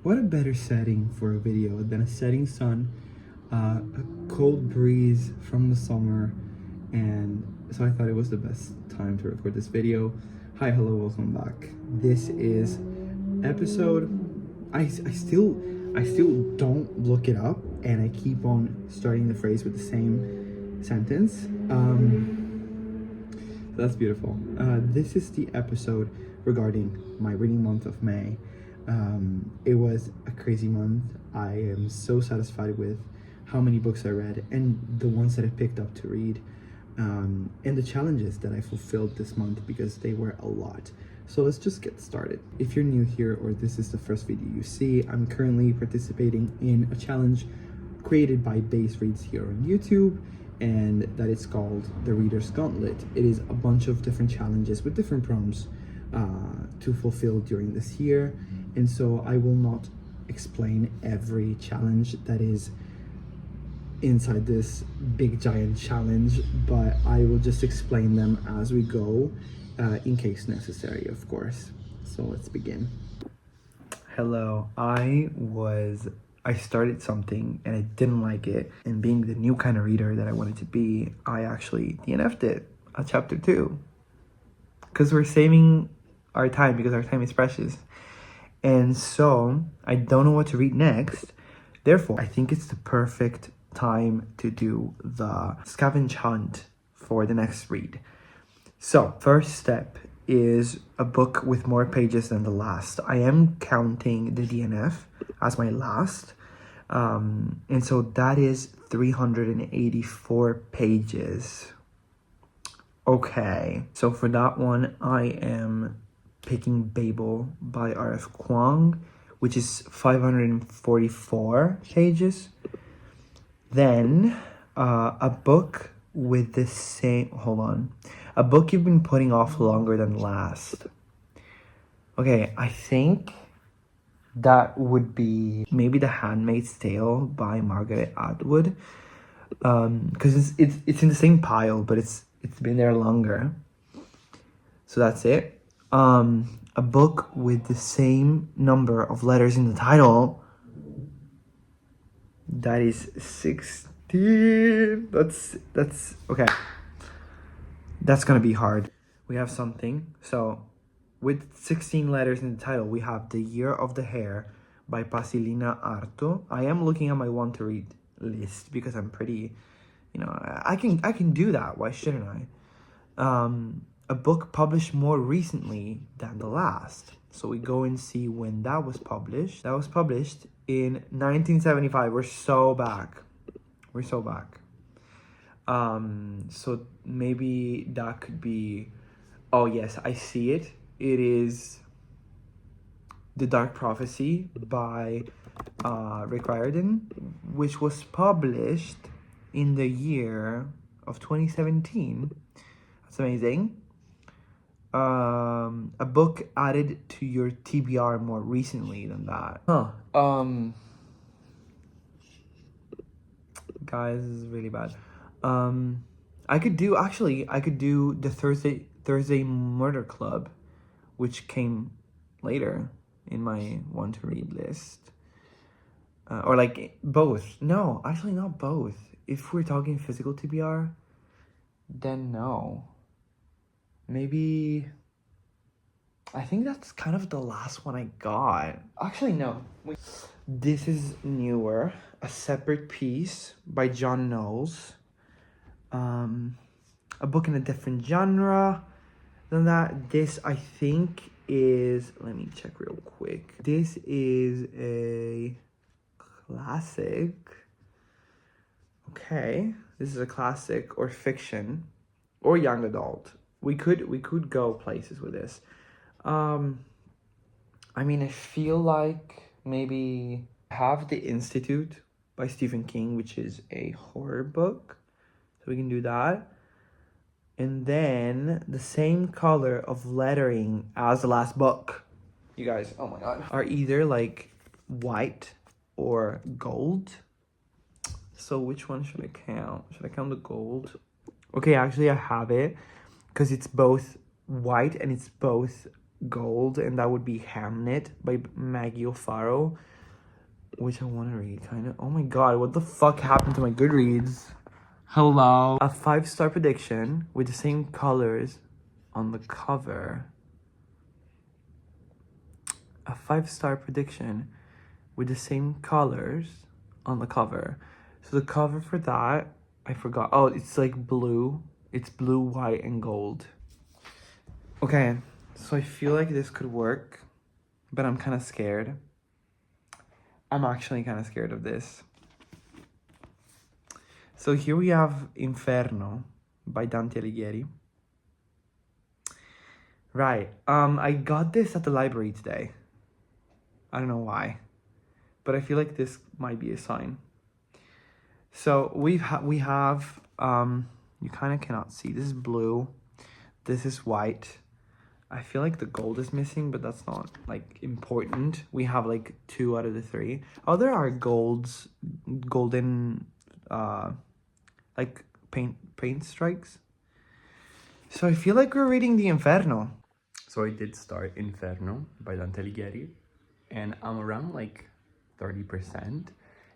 What a better setting for a video than a setting sun, a cold breeze from the summer, and so I thought it was the best time to record this video. Hi, hello, welcome back. This is episode, I still don't look it up, and I keep on starting the phrase with the same sentence. That's beautiful. This is the episode regarding my reading month of May. It was a crazy month. I am so satisfied with how many books I read and the ones that I picked up to read, and the challenges that I fulfilled this month, because they were a lot. So let's just get started. If you're new here or this is the first video you see, I'm currently participating in a challenge created by Base Reads here on YouTube, and that is called the Reader's Gauntlet. It is a bunch of different challenges with different prompts to fulfill during this year, and so I will not explain every challenge that is inside this big giant challenge, but I will just explain them as we go, in case necessary, of course. So let's begin. Hello, I started something and I didn't like it, and being the new kind of reader that I wanted to be, I actually DNF'd it at chapter 2, because we're saving our time, because our time is precious. And so I don't know what to read next. Therefore, I think it's the perfect time to do the scavenger hunt for the next read. So first step is a book with more pages than the last. I am counting the DNF as my last, and so that is 384 pages. Okay, so for that one I am picking Babel by R.F. Kuang, which is 544 pages. Then a book with the same, a book you've been putting off longer than last. Okay, I think that would be maybe The Handmaid's Tale by Margaret Atwood, because it's in the same pile, but it's been there longer. So that's it. A book with the same number of letters in the title. That is 16. That's okay. That's gonna be hard. We have something. So with 16 letters in the title, we have The Year of the Hare by Pasilina Arto. I am looking at my want to read list because I'm pretty, I can do that. Why shouldn't I? A book published more recently than the last. So we go and see when that was published. That was published in 1975. We're so back. So maybe that could be, oh yes, I see it. It is The Dark Prophecy by Rick Riordan, which was published in the year of 2017. That's amazing. A book added to your TBR more recently than that. Guys, this is really bad. I could do the Thursday Murder Club, which came later in my want to read list. Or like both. No, actually not both. If we're talking physical TBR, then no. Maybe, I think that's kind of the last one I got. Actually, no. Wait. This is newer. A Separate Piece by John Knowles. A book in a different genre than that. This, I think, is, let me check real quick. This is a classic. Okay. This is a classic or fiction or young adult. We could go places with this. I mean, I feel like maybe have The Institute by Stephen King, which is a horror book. So we can do that. And then the same color of lettering as the last book, you guys, oh my god, are either like white or gold. So which one should I count? Should I count the gold? Okay, actually I have it, because it's both white and it's both gold, and that would be Hamnet by Maggie O'Farrell, which I want to read, kind of. Oh my god, what the fuck happened to my Goodreads? Hello? A 5-star prediction with the same colors on the cover. A 5-star prediction with the same colors on the cover. So the cover for that, I forgot. Oh, it's like blue. It's blue, white, and gold. Okay, so I feel like this could work, but I'm kind of scared. I'm actually kind of scared of this. So here we have Inferno by Dante Alighieri. Right, I got this at the library today. I don't know why, but I feel like this might be a sign. So we have, you kind of cannot see. This is blue. This is white. I feel like the gold is missing, but that's not like important. We have like 2 out of the 3. Oh, there are golden, like paint strikes. So I feel like we're reading the Inferno. So I did start Inferno by Dante Alighieri, and I'm around like 30%,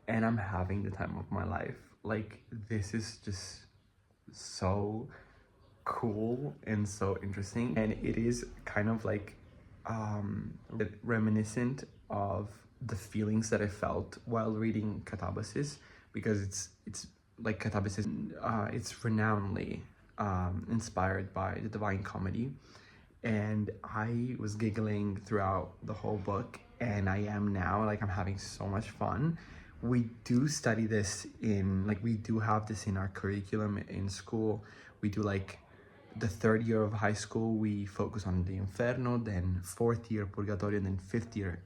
and I'm having the time of my life. Like, this is just so cool and so interesting, and it is kind of like reminiscent of the feelings that I felt while reading Catabasis, because it's like Catabasis, it's renownedly inspired by the Divine Comedy, and I was giggling throughout the whole book, and I am now. Like, I'm having so much fun. We do study this in, like, we do have this in our curriculum in school. We do, like, the 3rd year of high school, we focus on the Inferno, then 4th year Purgatorio, and then 5th year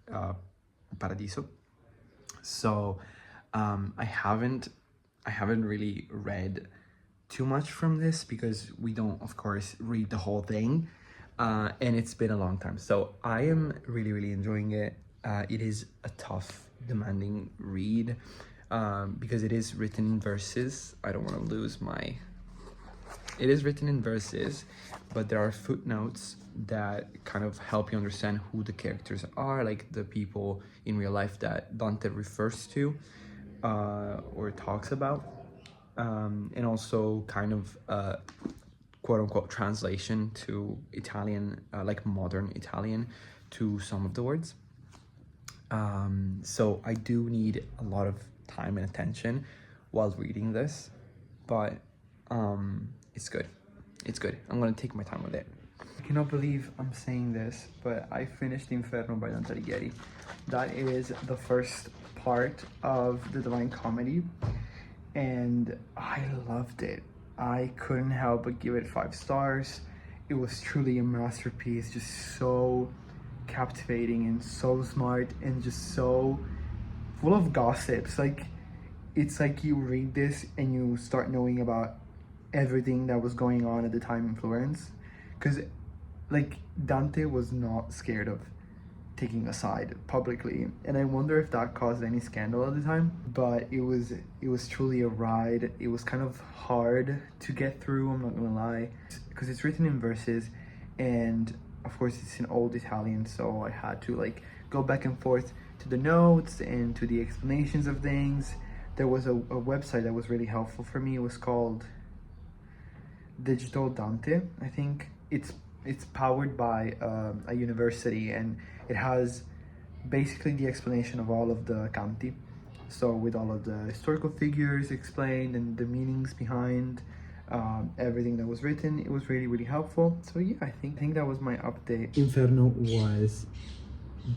Paradiso. So I haven't really read too much from this, because we don't, of course, read the whole thing, and it's been a long time. So I am really enjoying it. It is a tough, demanding read, because it is written in verses. I don't want to lose my... It is written in verses, but there are footnotes that kind of help you understand who the characters are, like the people in real life that Dante refers to or talks about, and also kind of quote-unquote translation to Italian, like modern Italian, to some of the words. So I do need a lot of time and attention while reading this, but it's good. It's good. I'm gonna take my time with it. I cannot believe I'm saying this, but I finished Inferno by Dante Alighieri. That is the first part of the Divine Comedy, and I loved it. I couldn't help but give it 5 stars. It was truly a masterpiece, just so captivating and so smart and just so full of gossips. Like, it's like you read this and you start knowing about everything that was going on at the time in Florence, because like Dante was not scared of taking a side publicly, and I wonder if that caused any scandal at the time. But it was truly a ride. It was kind of hard to get through, I'm not gonna lie, because it's written in verses, and of course it's in old Italian, so I had to like go back and forth to the notes and to the explanations of things. There was a website that was really helpful for me. It was called Digital Dante. I think it's powered by a university, and it has basically the explanation of all of the canti, so with all of the historical figures explained and the meanings behind everything that was written. It was really helpful. So yeah, I think that was my update. Inferno was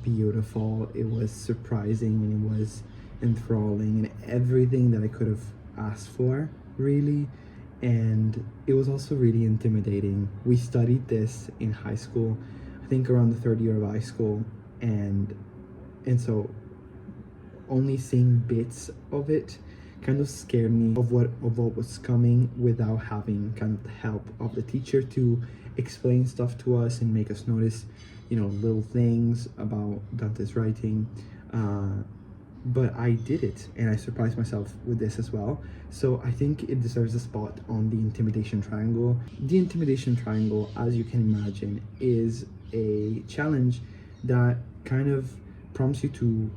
beautiful. It was surprising, and it was enthralling, and everything that I could have asked for, really. And it was also really intimidating. We studied this in high school, I think around the 3rd year of high school, and so only seeing bits of it kind of scared me of what was coming, without having kind of the help of the teacher to explain stuff to us and make us notice, you know, little things about Dante's writing. but I did it, and I surprised myself with this as well. So I think it deserves a spot on the Intimidation Triangle. The Intimidation Triangle, as you can imagine, is a challenge that kind of prompts you to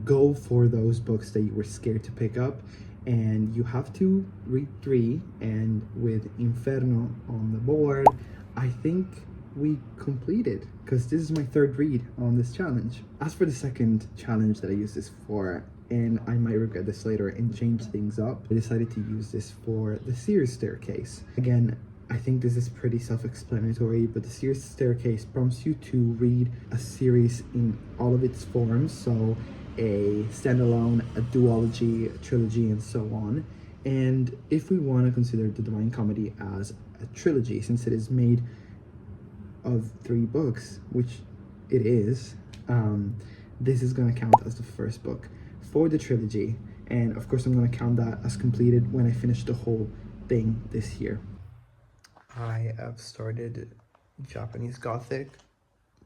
go for those books that you were scared to pick up, and you have to read 3, and with Inferno on the board, I think we completed, because this is my 3rd read on this challenge. As for the second challenge that I used this for, and I might regret this later and change things up, I decided to use this for the Sears Staircase. Again, I think this is pretty self-explanatory, but the Sears Staircase prompts you to read a series in all of its forms, so a standalone, a duology, a trilogy, and so on. And if we want to consider the Divine Comedy as a trilogy, since it is made of 3 books, which it is, this is going to count as the first book for the trilogy, and of course I'm going to count that as completed when I finish the whole thing this year. I have started Japanese Gothic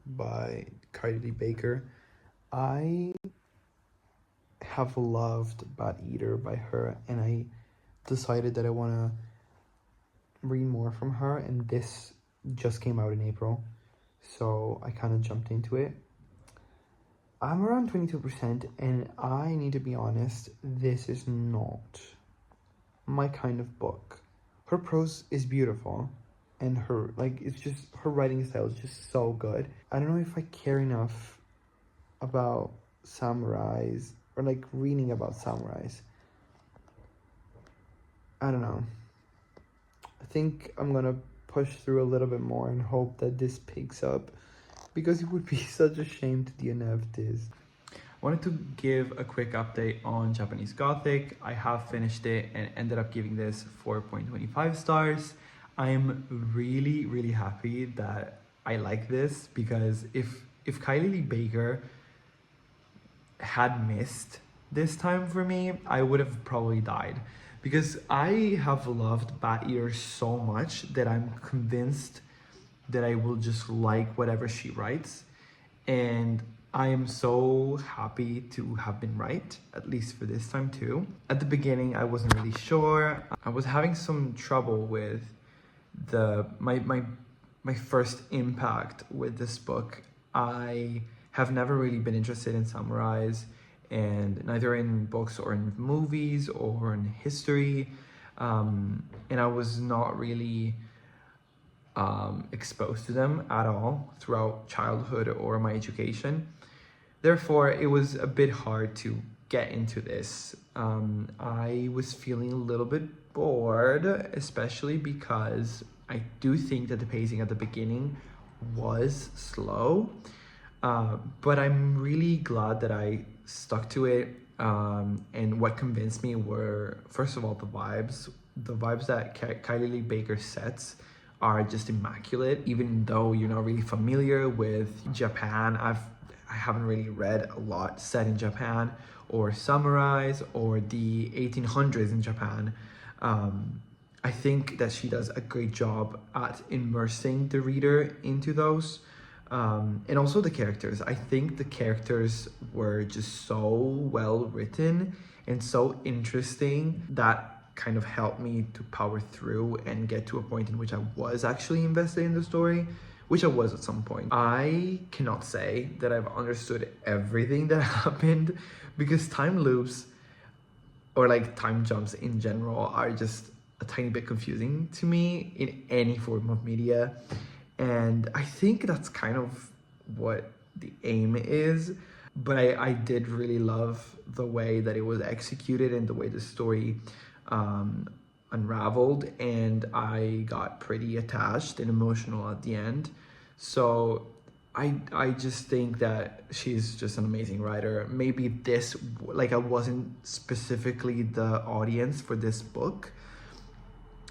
by Kylie Baker. I have loved Bat Eater by her, and I decided that I want to read more from her, and this just came out in April, so I kind of jumped into it. I'm around 22%, and I need to be honest, this is not my kind of book. Her prose is beautiful, and her writing style is just so good. I don't know if I care enough about samurais, or like reading about samurais. I don't know. I think I'm gonna push through a little bit more and hope that this picks up, because it would be such a shame to DNF this. I wanted to give a quick update on Japanese Gothic. I have finished it and ended up giving this 4.25 stars. I'm really happy that I like this, because if Kylie Baker had missed this time for me, I would have probably died, because I have loved Bat Eater so much that I'm convinced that I will just like whatever she writes, and I am so happy to have been right, at least for this time too. At the beginning, I wasn't really sure. I was having some trouble with my first impact with this book. I have never really been interested in samurais, and neither in books or in movies or in history, and I was not really exposed to them at all throughout childhood or my education. Therefore, it was a bit hard to get into this. I was feeling a little bit bored, especially because I do think that the pacing at the beginning was slow, but I'm really glad that I stuck to it, and what convinced me were, first of all, the vibes that Kylie Baker sets are just immaculate. Even though you're not really familiar with Japan, I haven't really read a lot set in Japan or samurais or the 1800s in Japan. I think that she does a great job at immersing the reader into those. And also the characters. I think the characters were just so well written and so interesting that kind of helped me to power through and get to a point in which I was actually invested in the story, which I was at some point. I cannot say that I've understood everything that happened, because time loops or like time jumps in general are just a tiny bit confusing to me in any form of media. And I think that's kind of what the aim is. But I did really love the way that it was executed and the way the story unraveled. And I got pretty attached and emotional at the end. So I just think that she's just an amazing writer. Maybe this, like, I wasn't specifically the audience for this book,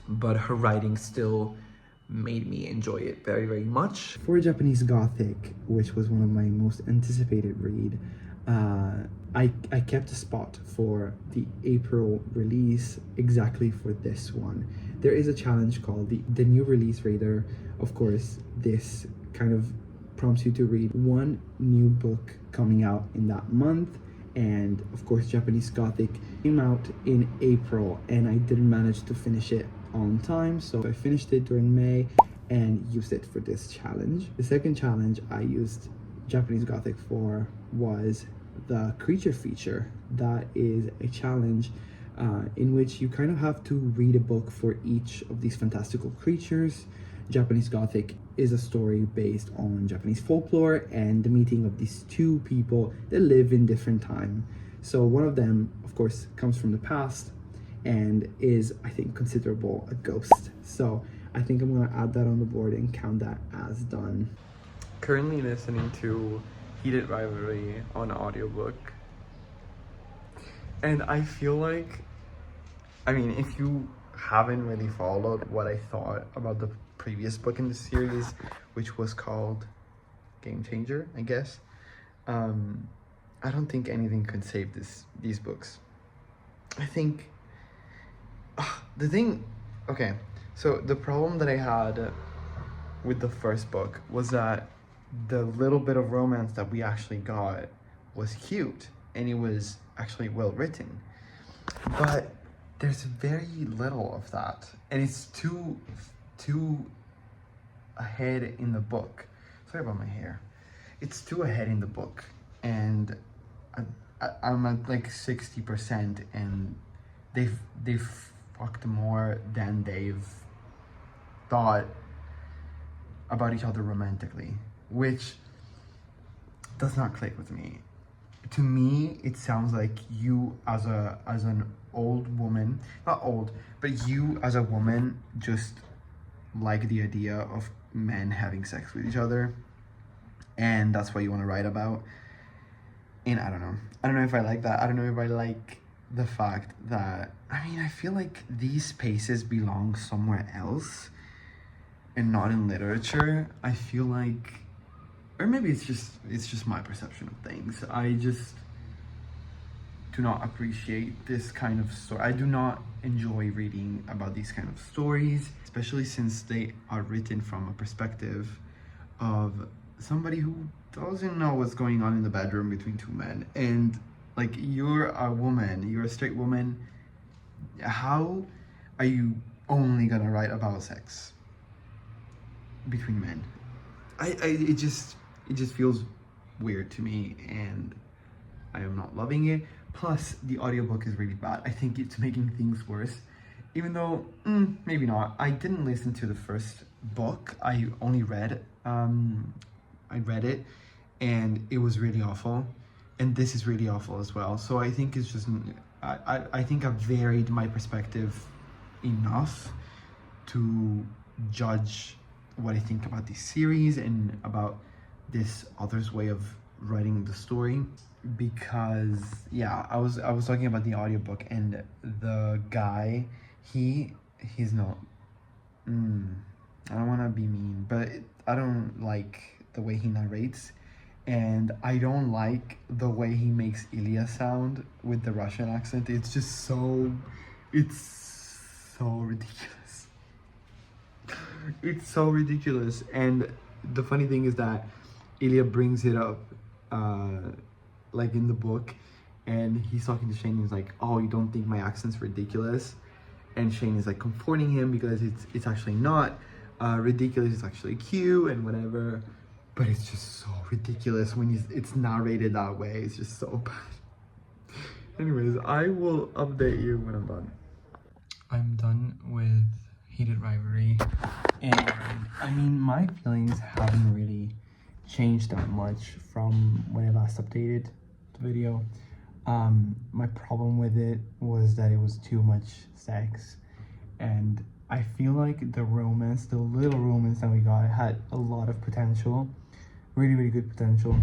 but her writing still made me enjoy it very much. For Japanese Gothic, which was one of my most anticipated read, I kept a spot for the April release exactly for this one. There is a challenge called the new release radar. Of course, this kind of prompts you to read one new book coming out in that month, and of course Japanese Gothic came out in April, and I didn't manage to finish it on time, so I finished it during May and used it for this challenge. The second challenge I used Japanese Gothic for was the creature feature. That is a challenge in which you kind of have to read a book for each of these fantastical creatures. Japanese Gothic is a story based on Japanese folklore and the meeting of these two people that live in different time. So one of them, of course, comes from the past and is, I think, considerable a ghost. So I think I'm gonna add that on the board and count that as done. Currently listening to Heated Rivalry on audiobook. And I feel like, I mean, if you haven't really followed what I thought about the previous book in the series, which was called Game Changer, I guess, I don't think anything could save these books. I think so the problem that I had with the first book was that the little bit of romance that we actually got was cute and it was actually well written, but there's very little of that, and it's too ahead in the book. Sorry about my hair. It's too ahead in the book, and I'm at like 60%, and they've fucked more than they've thought about each other romantically, which does not click with me. To me, it sounds like you as an old woman, not old, but you as a woman just like the idea of men having sex with each other, and that's what you want to write about. And I don't know if I like that. I don't know if I like the fact that, I mean, I feel like these spaces belong somewhere else and not in literature. I feel like, or maybe it's just my perception of things. I just do not appreciate this kind of story. I do not enjoy reading about these kind of stories, especially since they are written from a perspective of somebody who doesn't know what's going on in the bedroom between two men. And like, you're a woman, you're a straight woman. How are you only gonna write about sex between men? It just feels weird to me, and I am not loving it. Plus, the audiobook is really bad. I think it's making things worse, even though maybe not. I didn't listen to the first book. I only read it, and it was really awful, and this is really awful as well. So I think it's just, I think I've varied my perspective enough to judge what I think about this series and about this author's way of writing the story. Because yeah, I was talking about the audiobook, and the guy, he's not, I don't want to be mean, but I don't like the way he narrates, and I don't like the way he makes Ilya sound with the Russian accent. It's just so ridiculous. It's so ridiculous. And the funny thing is that Ilya brings it up like in the book, and he's talking to Shane, and he's like, oh, you don't think my accent's ridiculous? And Shane is like comforting him because it's actually not ridiculous, it's actually cute and whatever, but it's just so ridiculous when it's narrated that way. It's just so bad. Anyways, I will update you when I'm done. I'm done with Heated Rivalry, and I mean, my feelings haven't really changed that much from when I last updated the video. My problem with it was that it was too much sex, and I feel like the romance, the little romance that we got, had a lot of potential, really, really good potential,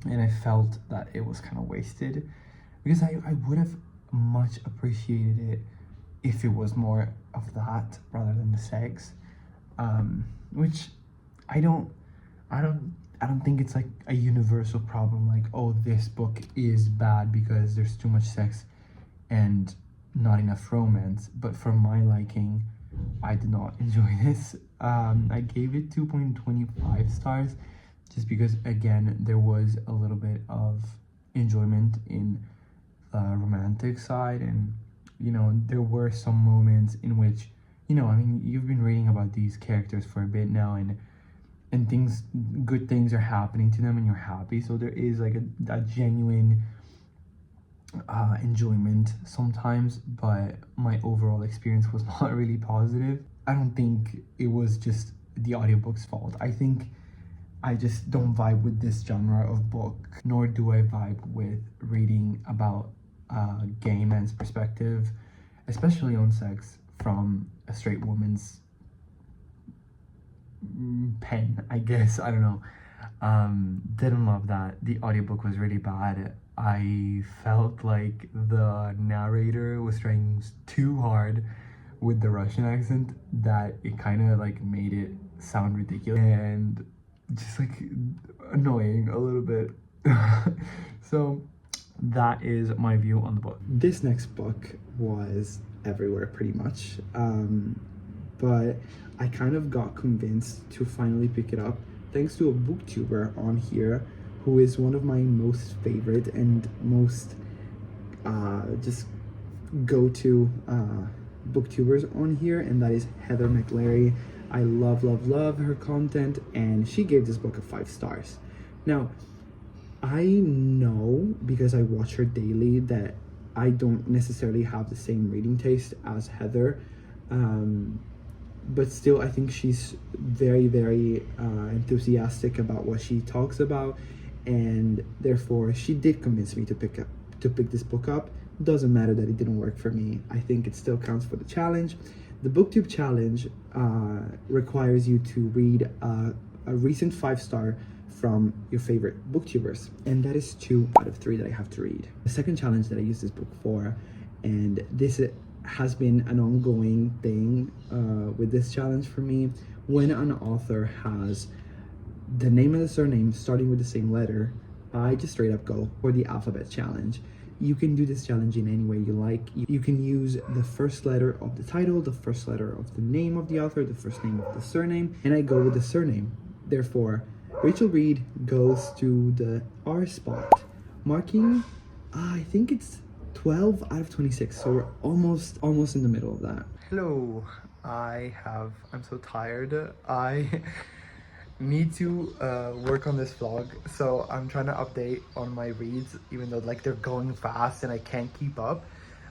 and I felt that it was kind of wasted, because I would have much appreciated it if it was more of that rather than the sex, which I don't think it's like a universal problem, like, oh, this book is bad because there's too much sex and not enough romance. But for my liking, I did not enjoy this. I gave it 2.25 stars just because, again, there was a little bit of enjoyment in the romantic side, and there were some moments in which I mean, you've been reading about these characters for a bit now, and good things are happening to them, and you're happy. So there is like a genuine enjoyment sometimes, but my overall experience was not really positive. I don't think it was just the audiobook's fault. I think I just don't vibe with this genre of book, nor do I vibe with reading about a gay man's perspective, especially on sex, from a straight woman's pen, I guess. I don't know. Didn't love that. The audiobook was really bad. I felt like the narrator was trying too hard with the Russian accent that it kind of like made it sound ridiculous and just like annoying a little bit. So that is my view on the book. This next book was everywhere pretty much, but I kind of got convinced to finally pick it up thanks to a booktuber on here who is one of my most favorite and most just go-to booktubers on here, and that is Heather McLary. I love her content, and she gave this book a 5 stars. Now, I know because I watch her daily that I don't necessarily have the same reading taste as Heather, but still I think she's very enthusiastic about what she talks about, and therefore she did convince me to pick this book up. Doesn't matter that it didn't work for me. I think it still counts for the challenge. The booktube challenge requires you to read a recent 5-star from your favorite booktubers, and that is 2 out of 3 that I have to read. The second challenge that I used this book for, and this has been an ongoing thing with this challenge for me, when an author has the name and the surname starting with the same letter, I just straight up go for the alphabet challenge. You can do this challenge in any way you like. You can use the first letter of the title, the first letter of the name of the author, the first name of the surname, and I go with the surname. Therefore, Rachel Reed goes to the R spot, marking, I think it's 12 out of 26, so we're almost in the middle of that. Hello, I'm so tired. I need to work on this vlog, so I'm trying to update on my reads, even though like they're going fast and I can't keep up.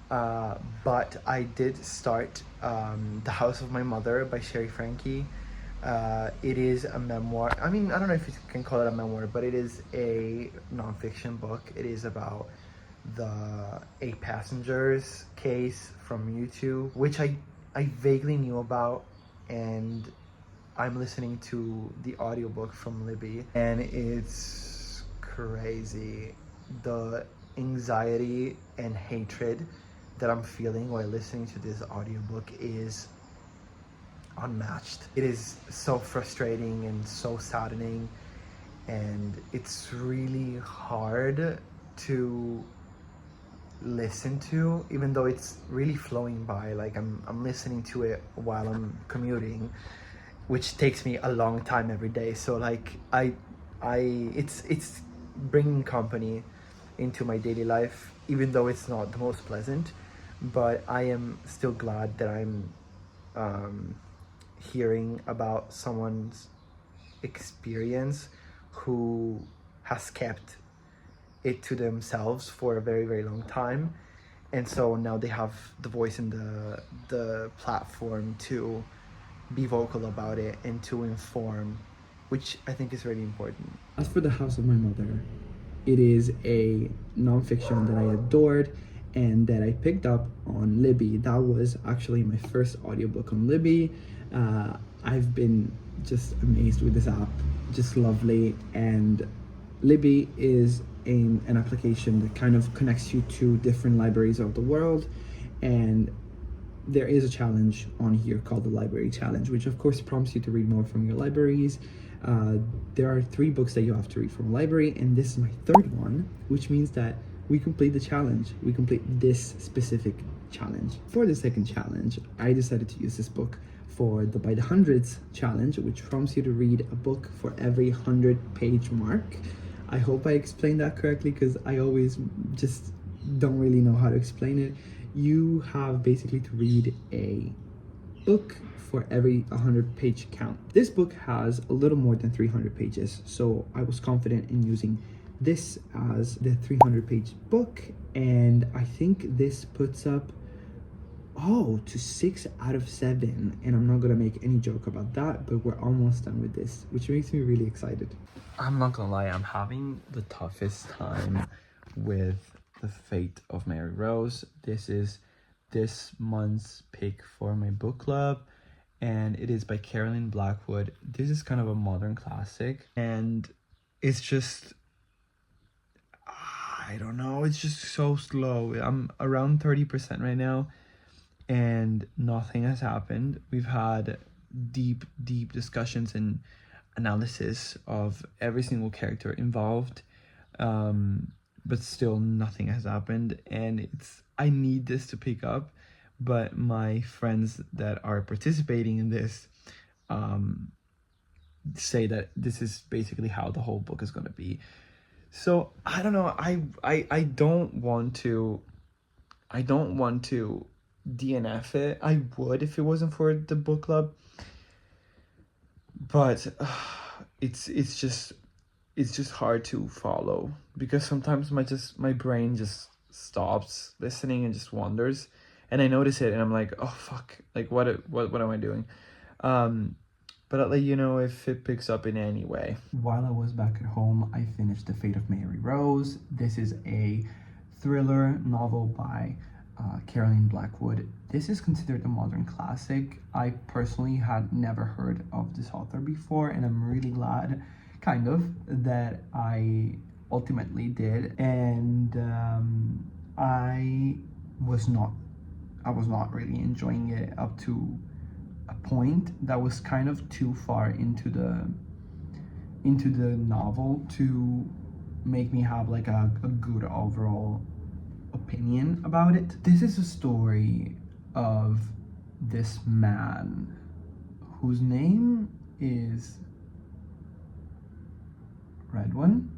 But I did start The House of My Mother by Sherry Frankie. It is a memoir. I mean, I don't know if you can call it a memoir, but it is a nonfiction book. It is about the 8 passengers case from YouTube, which I vaguely knew about, and I'm listening to the audiobook from Libby, and it's crazy. The anxiety and hatred that I'm feeling while listening to this audiobook is unmatched. It is so frustrating and so saddening, and it's really hard to listen to, even though it's really flowing by. Like I'm listening to it while I'm commuting, which takes me a long time every day. So like it's bringing company into my daily life, even though it's not the most pleasant. But I am still glad that I'm hearing about someone's experience who has kept it to themselves for a very long time, and so now they have the voice and the platform to be vocal about it and to inform, which I think is really important. As for The House of My Mother, it is a nonfiction that I adored and that I picked up on Libby. That was actually my first audiobook on Libby. I've been just amazed with this app, just lovely. And Libby is an application that kind of connects you to different libraries of the world, and there is a challenge on here called the Library Challenge, which of course prompts you to read more from your libraries. There are 3 books that you have to read from a library, and this is my 3rd one, which means that we complete the challenge. We complete this specific challenge. For the 2nd challenge, I decided to use this book for the By the Hundreds challenge, which prompts you to read a book for every 100-page mark. I hope I explained that correctly, because I always just don't really know how to explain it. You have basically to read a book for every 100-page count. This book has a little more than 300 pages, so I was confident in using this as the 300-page book, and I think this puts up to 6 out of 7, and I'm not gonna make any joke about that, but we're almost done with this, which makes me really excited. I'm not gonna lie, I'm having the toughest time with The Fate of Mary Rose. This is this month's pick for my book club, and it is by Carolyn Blackwood. This is kind of a modern classic, and it's just, I don't know, it's just so slow. I'm around 30% right now, and nothing has happened. We've had deep discussions and analysis of every single character involved, but still nothing has happened, and I need this to pick up, but my friends that are participating in this say that this is basically how the whole book is going to be. So I don't know, I don't want to DNF it. I would if it wasn't for the book club, but it's just hard to follow, because sometimes my brain just stops listening and just wanders, and I notice it and I'm like, oh fuck, like what am I doing? But I'll let you know if it picks up in any way. While I was back at home, I finished The Fate of Mary Rose. This is a thriller novel by Carolyn Blackwood. This is considered a modern classic. I personally had never heard of this author before, and I'm really glad, kind of, that I ultimately did. And I was not really enjoying it up to a point that was kind of too far into the novel to make me have like a good overall opinion about it. This is a story of this man whose name is Redone.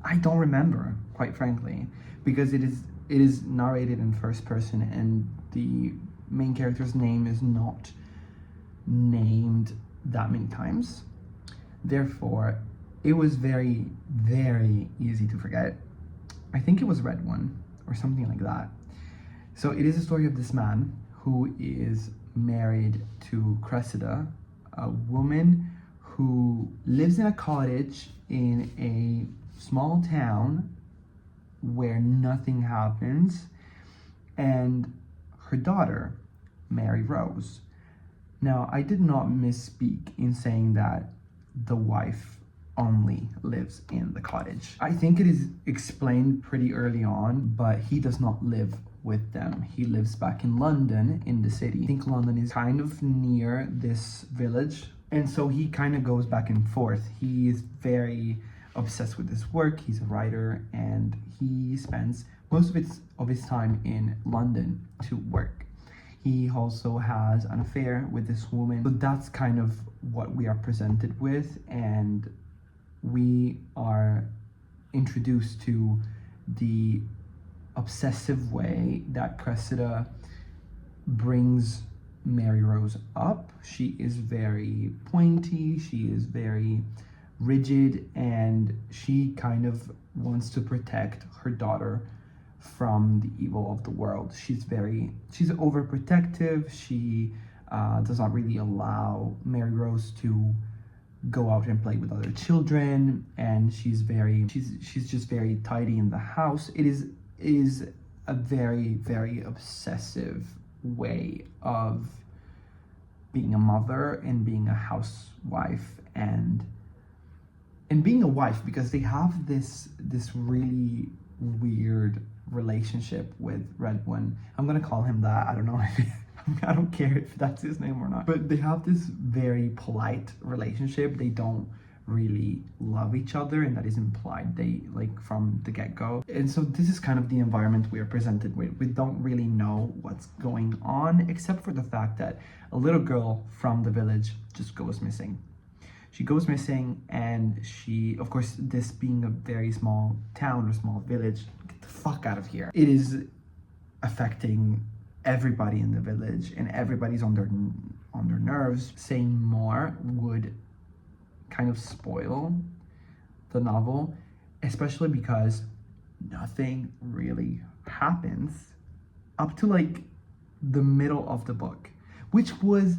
I don't remember, quite frankly, because it is narrated in first person, and the main character's name is not named that many times. Therefore, it was very, very easy to forget. I think it was Redone or something like that. So it is a story of this man who is married to Cressida, a woman who lives in a cottage in a small town where nothing happens, and her daughter, Mary Rose. Now, I did not misspeak in saying that the wife only lives in the cottage. I think it is explained pretty early on, but he does not live with them. He lives back in London, in the city. I think London is kind of near this village, and so he kind of goes back and forth. He is very obsessed with his work. He's a writer, and he spends most of his time in London to work. He also has an affair with this woman. So that's kind of what we are presented with, and we are introduced to the obsessive way that Cressida brings Mary Rose up. She is very pointy, she is very rigid, and she kind of wants to protect her daughter from the evil of the world. She's overprotective. She does not really allow Mary Rose to go out and play with other children, and she's just very tidy in the house. It is a very, very obsessive way of being a mother and being a housewife and being a wife, because they have this really weird relationship with Redone. I'm gonna call him that. I don't know if I don't care if that's his name or not, but they have this very polite relationship. They don't really love each other, and that is implied, they like from the get-go. And so this is kind of the environment we are presented with. We don't really know what's going on, except for the fact that a little girl from the village just goes missing. She goes missing, and she, of course, this being a very small town or small village, get the fuck out of here. It is affecting everybody in the village, and everybody's on their nerves. Saying more would kind of spoil the novel, especially because nothing really happens up to like the middle of the book, which was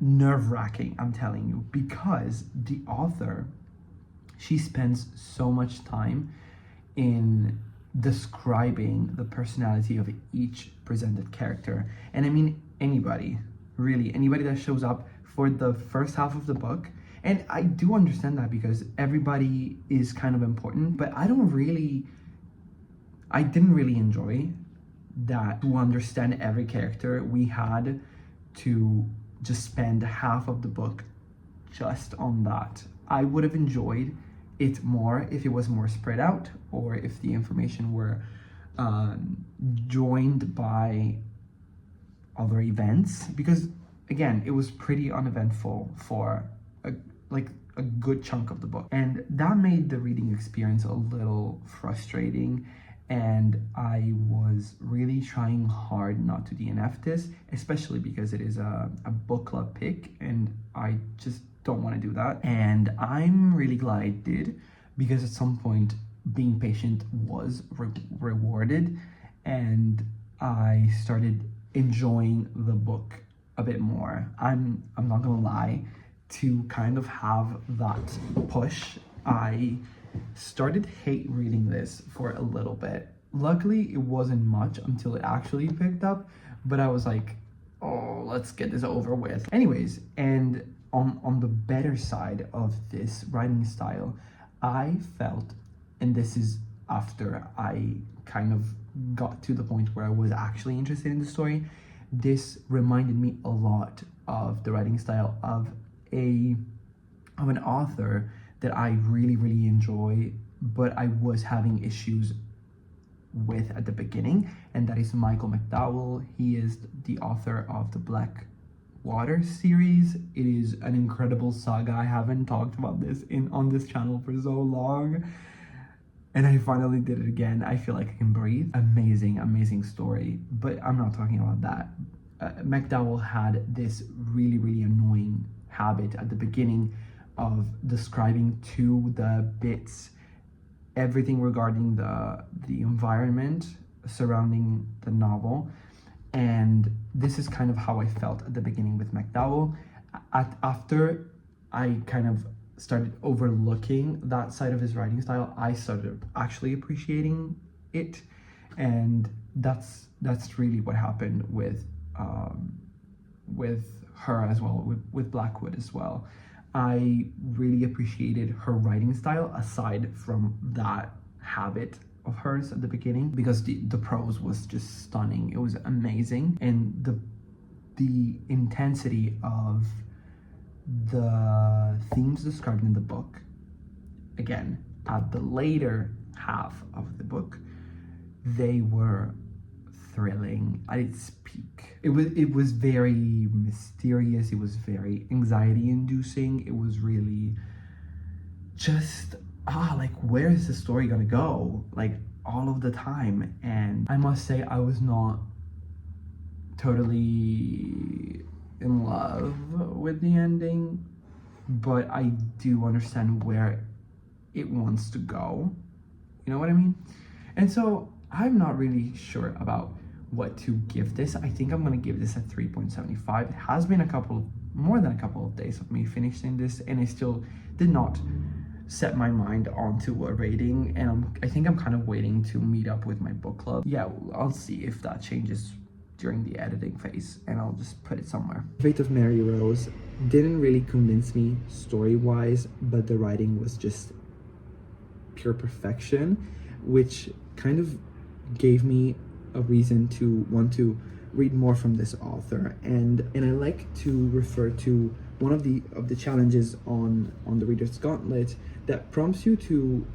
nerve-wracking, I'm telling you, because the author, she spends so much time in describing the personality of each presented character. And I mean anybody that shows up for the first half of the book. And I do understand that, because everybody is kind of important, but I didn't really enjoy that. To understand every character, we had to just spend half of the book just on that. I would have enjoyed it more if it was more spread out, or if the information were joined by other events, because again, it was pretty uneventful for a good chunk of the book, and that made the reading experience a little frustrating. And I was really trying hard not to DNF this, especially because it is a book club pick, and I just don't want to do that. And I'm really glad I did, because at some point being patient was rewarded, and I started enjoying the book a bit more. I'm not gonna lie, to kind of have that push, I started hate reading this for a little bit. Luckily, it wasn't much until it actually picked up, but I was like, oh, let's get this over with. Anyways, and on the better side of this writing style, I felt, and this is after I kind of got to the point where I was actually interested in the story, this reminded me a lot of the writing style of an author that I really enjoy, but I was having issues with at the beginning, and that is Michael McDowell. He is the author of the Black Water series. It is an incredible saga. I haven't talked about this on this channel for so long, and I finally did it again. I feel like I can breathe. Amazing story, but I'm not talking about that. McDowell had this really annoying habit at the beginning of describing to the bits everything regarding the environment surrounding the novel. And this is kind of how I felt at the beginning with McDowell. After I kind of started overlooking that side of his writing style, I started actually appreciating it. And that's really what happened with her as well, with Blackwood as well. I really appreciated her writing style, aside from that habit of hers at the beginning, because the prose was just stunning. It was amazing, and the intensity of the themes described in the book, again, at the later half of the book, they were thrilling at its peak. It was very mysterious. It was very anxiety inducing. It was really just like, where is the story gonna go, like, all of the time. And I must say, I was not totally in love with the ending, but I do understand where it wants to go, you know what I mean? And so I'm not really sure about what to give this. I think I'm gonna give this a 3.75. It has been more than a couple of days of me finishing this, and I still did not set my mind onto a rating, and I think I'm kind of waiting to meet up with my book club. Yeah, I'll see if that changes during the editing phase, and I'll just put it somewhere. Fate of Mary Rose didn't really convince me story-wise, but the writing was just pure perfection, which kind of gave me a reason to want to read more from this author. And I like to refer to one of the challenges on the Reader's Gauntlet that prompts you to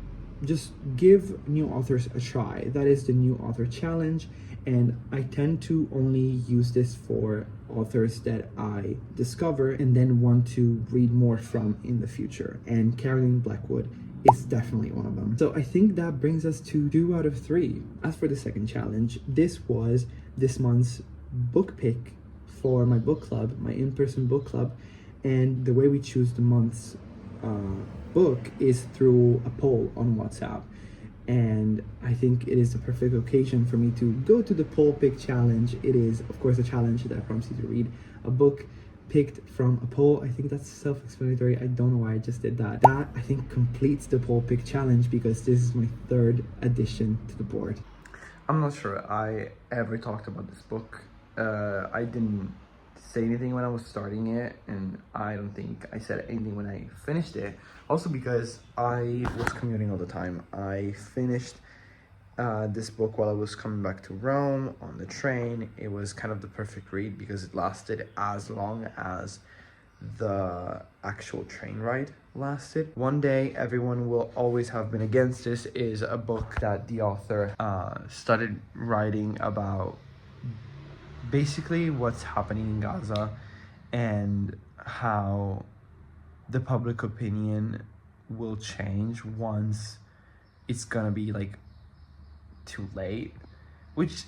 just give new authors a try. That is the new author challenge, and I tend to only use this for authors that I discover and then want to read more from in the future, and Caroline Blackwood is definitely one of them. So I think that brings us to 2 out of 3. As for the second challenge, this was this month's book pick for my book club, my in-person book club, and the way we choose the month's book is through a poll on WhatsApp. And I think it is the perfect occasion for me to go to the poll pick challenge. It is, of course, a challenge that prompts you to read a book picked from a poll. I think that's self-explanatory. I don't know why I just did that. That, I think, completes the poll pick challenge because this is my 3rd addition to the board. I'm not sure I ever talked about this book. I didn't say anything when I was starting it, and I don't think I said anything when I finished it. Also because I was commuting all the time. I finished this book while I was coming back to Rome on the train. It was kind of the perfect read because it lasted as long as the actual train ride lasted. One Day Everyone Will Always Have Been Against This is a book that the author started writing about basically what's happening in Gaza and how the public opinion will change once it's gonna be like too late, which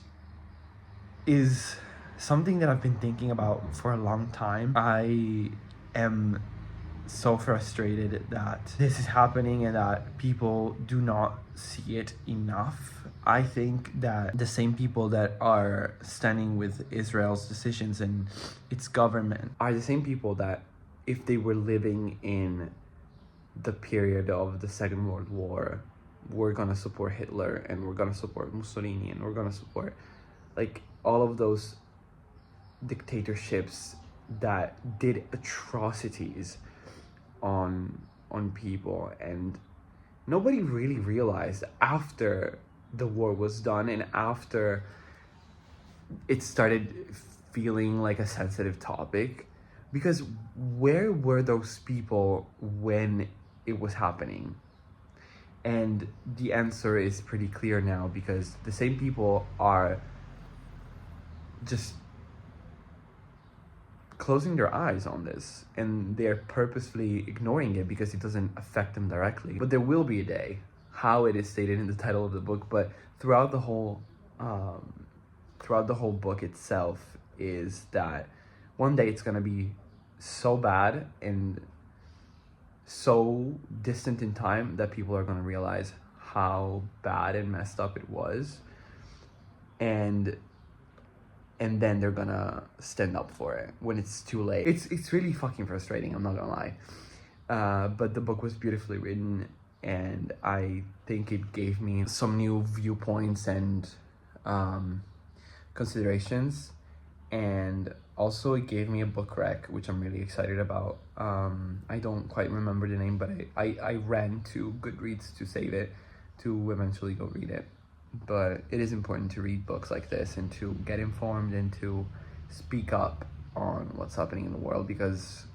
is something that I've been thinking about for a long time. I am so frustrated that this is happening and that people do not see it enough. I think that the same people that are standing with Israel's decisions and its government are the same people that, if they were living in the period of the Second World War, we're gonna support Hitler and we're gonna support Mussolini and we're gonna support like all of those dictatorships that did atrocities on people. And nobody really realized after the war was done and after it started feeling like a sensitive topic, because where were those people when it was happening? And the answer is pretty clear now, because the same people are just closing their eyes on this, and they're purposefully ignoring it because it doesn't affect them directly. But there will be a day, how it is stated in the title of the book, but throughout the whole book itself, is that one day it's gonna be so bad and so distant in time that people are gonna realize how bad and messed up it was, and then they're gonna stand up for it when it's too late. It's really fucking frustrating, I'm not gonna lie. But the book was beautifully written, and I think it gave me some new viewpoints and considerations, and also it gave me a book rec, which I'm really excited about. I don't quite remember the name, but I ran to Goodreads to save it, to eventually go read it. But it is important to read books like this and to get informed and to speak up on what's happening in the world, because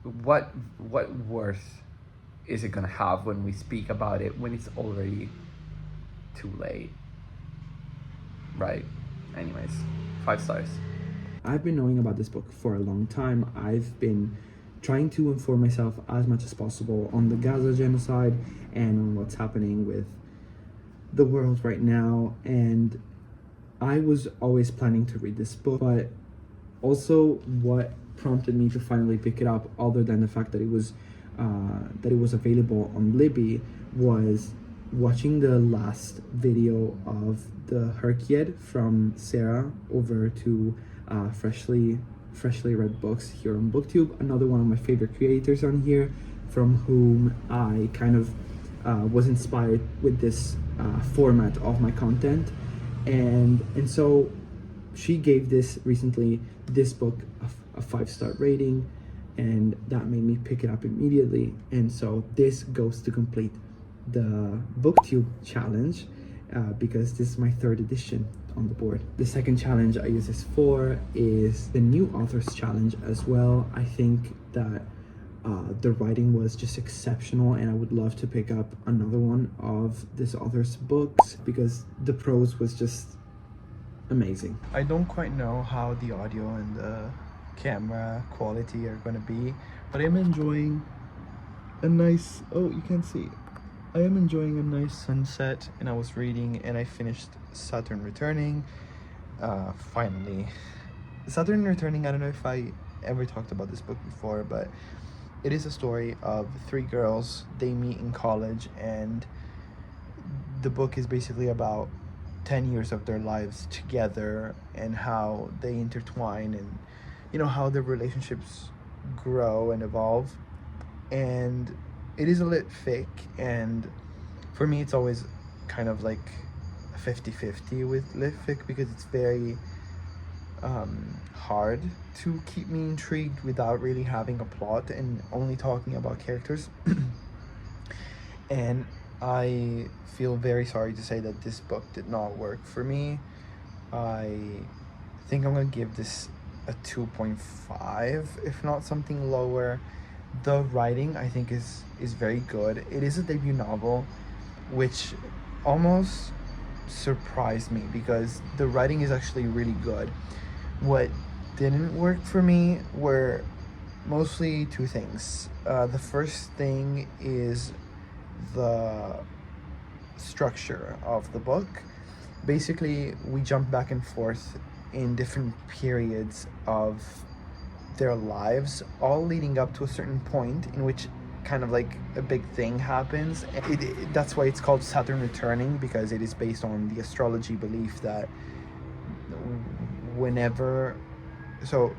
what worth is it gonna have when we speak about it when it's already too late, right? Anyways, 5 stars. I've been knowing about this book for a long time. I've been trying to inform myself as much as possible on the Gaza genocide and on what's happening with the world right now, and I was always planning to read this book. But also what prompted me to finally pick it up, other than the fact that it was available on Libby, was watching the last video of the Herkied from Sarah over to freshly read books here on BookTube, another one of my favorite creators on here, from whom I kind of was inspired with this format of my content, and so she gave this book a 5-star rating, and that made me pick it up immediately. And so this goes to complete the BookTube challenge, because this is my 3rd edition on the board. The second challenge I use this for is the new authors challenge as well. I think that The writing was just exceptional, and I would love to pick up another one of this author's books because the prose was just amazing. I don't quite know how the audio and the camera quality are gonna be, but I'm enjoying a nice, oh, you can't see. I am enjoying a nice sunset, and I was reading and I finished Saturn Returning. Finally. Saturn Returning, I don't know if I ever talked about this book before, but it is a story of three girls. They meet in college, and the book is basically about 10 years of their lives together and how they intertwine and, you know, how their relationships grow and evolve. And it is a lit fic, and for me it's always kind of like 50-50 with lit fic because it's very hard to keep me intrigued without really having a plot and only talking about characters. And I feel very sorry to say that this book did not work for me. I think I'm gonna give this a 2.5, if not something lower. The writing, I think, is very good. It is a debut novel, which almost surprised me because the writing is actually really good. What didn't work for me were mostly two things. The first thing is the structure of the book. Basically, we jump back and forth in different periods of their lives, all leading up to a certain point in which kind of like a big thing happens. That's why it's called Saturn Returning, because it is based on the astrology belief that whenever, so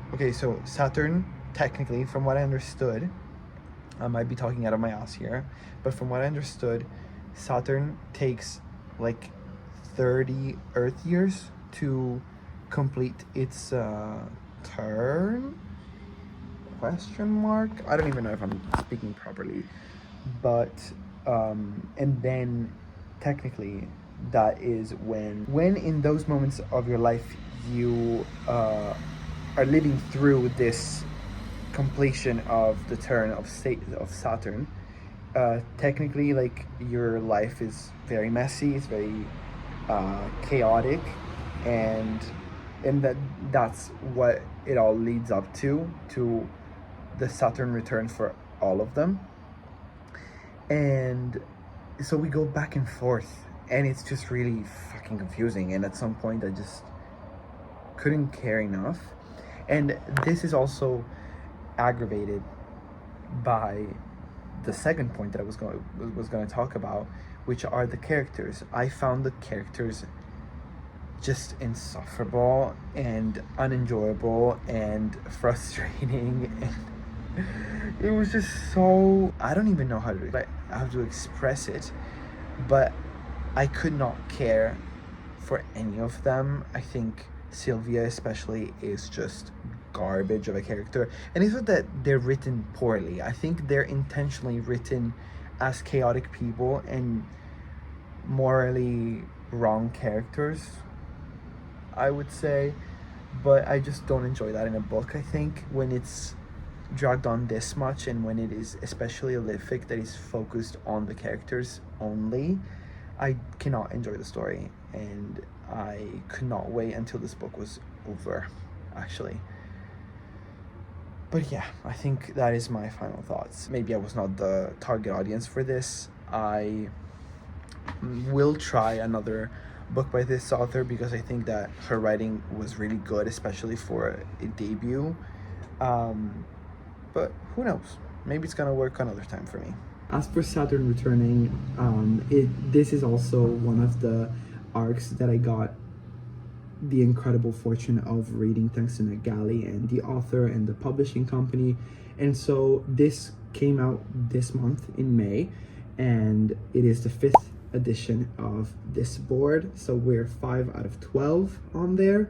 Saturn, technically, from what I understood, I might be talking out of my ass here, but from what I understood, Saturn takes like 30 Earth years to complete its turn? Question mark? I don't even know if I'm speaking properly, but and then technically that is when in those moments of your life you are living through this completion of the turn of Saturn. Technically, like, your life is very messy, it's very chaotic, and that's what it all leads up to the Saturn return for all of them. And so we go back and forth, and it's just really fucking confusing, and at some point I just couldn't care enough. And this is also aggravated by the second point that I was going to talk about, which are the characters. I found the characters just insufferable and unenjoyable and frustrating, and it was just so, I don't even know how to express it, but I could not care for any of them. I think Sylvia especially is just garbage of a character, and it's not that they're written poorly. I think they're intentionally written as chaotic people and morally wrong characters, I would say, but I just don't enjoy that in a book. I think when it's dragged on this much, and when it is especially a lit fic that is focused on the characters only, I cannot enjoy the story, and I could not wait until this book was over, actually. But yeah, I think that is my final thoughts. Maybe I was not the target audience for this. I will try another book by this author because I think that her writing was really good, especially for a debut. But who knows? Maybe it's gonna work another time for me. As for Saturn Returning, this is also one of the arcs that I got the incredible fortune of reading thanks to NetGalley and the author and the publishing company. And so this came out this month in May, and it is the 5th edition of this board, so we're 5 out of 12 on there.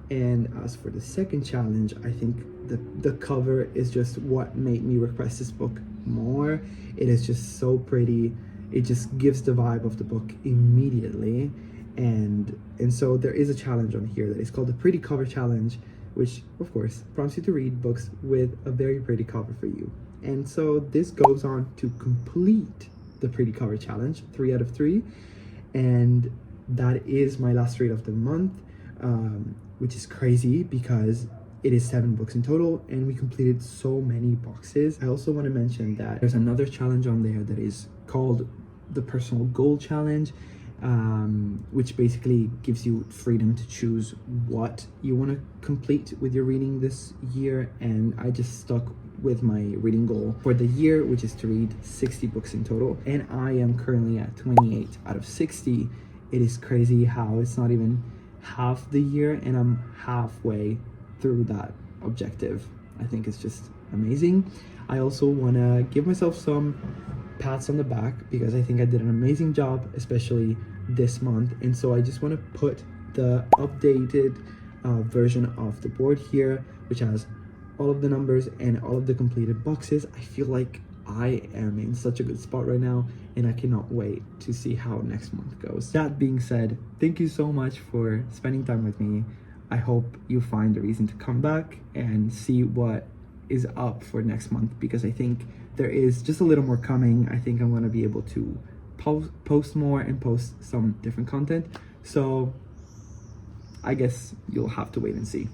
And as for the second challenge, I think the cover is just what made me request this book more. It is just so pretty. It just gives the vibe of the book immediately. And so there is a challenge on here that is called the Pretty Cover Challenge, which of course prompts you to read books with a very pretty cover for you. And so this goes on to complete the pretty cover challenge, 3 out of 3. And that is my last read of the month, which is crazy because it is 7 books in total and we completed so many boxes. I also want to mention that there's another challenge on there that is called the personal goal challenge, which basically gives you freedom to choose what you want to complete with your reading this year. And I just stuck with my reading goal for the year, which is to read 60 books in total, and I am currently at 28 out of 60. It is crazy how it's not even half the year and I'm halfway through that objective. I think it's just amazing. I also want to give myself some pats on the back because I think I did an amazing job, especially this month. And so I just want to put the updated version of the board here, which has all of the numbers and all of the completed boxes. I feel like I am in such a good spot right now and I cannot wait to see how next month goes. That being said, thank you so much for spending time with me. I hope you find a reason to come back and see what is up for next month, because I think there is just a little more coming. I think I'm going to be able to post more and post some different content. So I guess you'll have to wait and see.